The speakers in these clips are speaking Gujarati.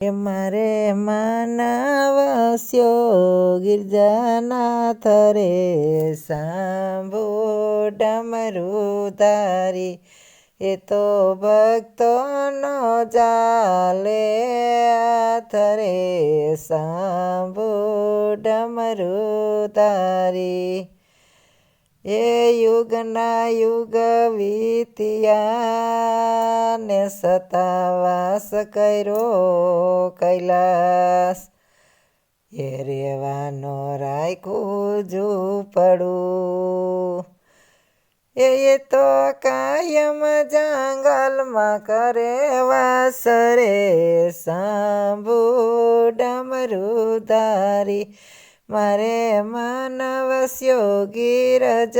મારે માનવસ્યો ગિરજાનાથ રે સાંભો ડમરું તારી એ તો ભક્તોનો ચાલે હાથ રે સાંભો ડમરું તારી એ યુગના યુગ વીત્યા ને સતાવાસ કર્યો કૈલાસ એ રેવાનો રાખ્યું ઝૂંપડું એ તો કાયમ જંગલમાં કરે વાસ રે સાંભો ડમરું તારી મારે માનવસ્યો ગિરજાનાથ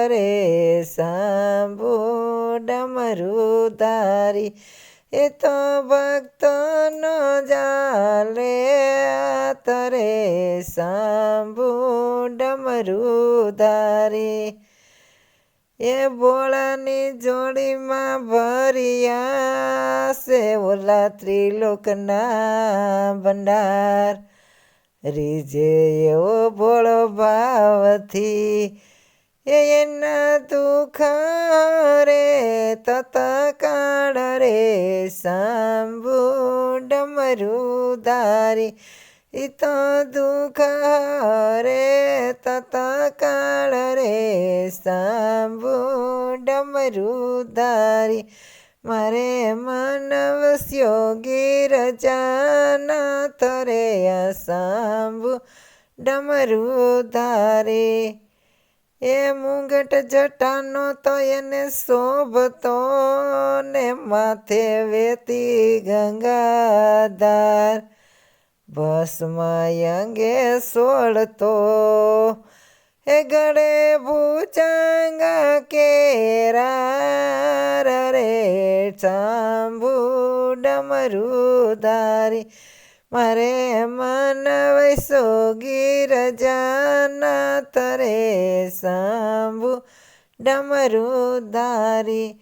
રે સાંભો ડમરું તારી એ તો ભક્તોનો ચાલે હાથ રે સાંભો ડમરું તારી એ બોળાની જોડીમાં ભર્યા છે ઓલા ત્રિલોકના ભંડાર રીજે એવો ભોળો ભાવથી એના દુઃખ રે તત્કાળ રે સાંભો ડમરું તારી ઈ તો દુઃખ રે તત્કાળ રે સાંભો ડમરું તારી મારે માનવસ્યો ગિરજાનાથ રે સાંભો ડમરું તારી એ મુંગટ જટાનો તો એને શોભતો ને માથે વેતી ગંગાધાર ભસ્મ અંગે સોળતો એ ગળે ભૂચંગ કેરાર રે સાંભો ડમરું તારી મારે માનવસ્યો ગિરજાનાથ રે સાંભો ડમરું તારી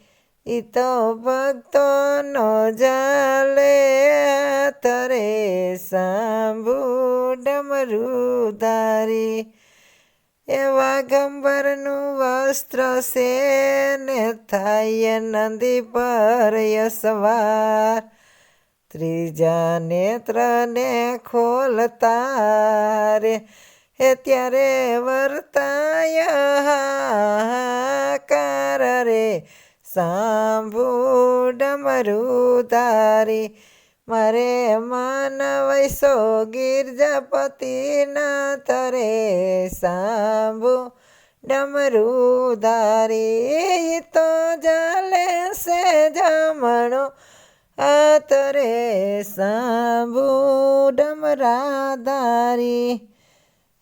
ઈ તો ભક્તોનો ચાલે હાથ રે સાંભો ડમરું તારી એ વાઘંબરનું વસ્ત્ર છે ને થાય નંદી પર સવાર ત્રીજા નેત્રને ખોલતા રે એ ત્યારે વર્તાય હાહાકાર રે સાંભો ડમરું તારી મારે માનવસ્યો ગિરજાપતિનાથ રે સાંભો ડમરું તારી તો ચાલે છે જમણો હાથ રે સાંભો ડમરા તારી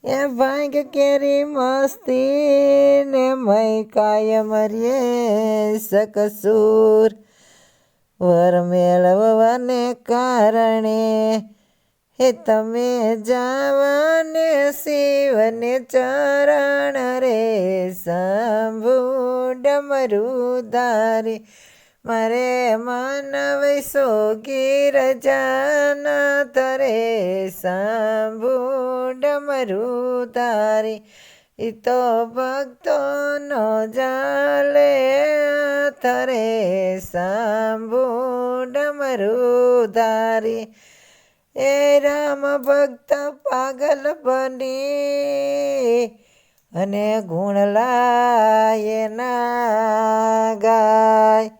એ ભાંગ કેરી મસ્તી ને મય કાયમ રે સકસૂર વર મેળવવાને કારણે હે તમે જાવાને શિવને ચરણ રે સાંભો ડમરું તારી મારે માનવસ્યો ગિરજાનાથ રે સાંભો ડમરું તારી ઈ તો ભક્તોનો ચાલે હાથ રે સાંભો ડમરું તારી એ રામ ભક્ત પાગલ બની અને ગુણ લાય ના ગાય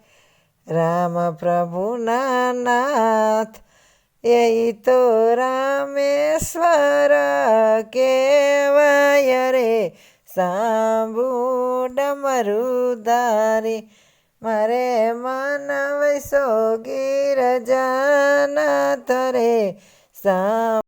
રામ પ્રભુના નાથ એ તો રામેશ્વર કેવાય રે સાંભો ડમરું તારી મારે માનવસ્યો ગિરજાનાથ રે સાંભો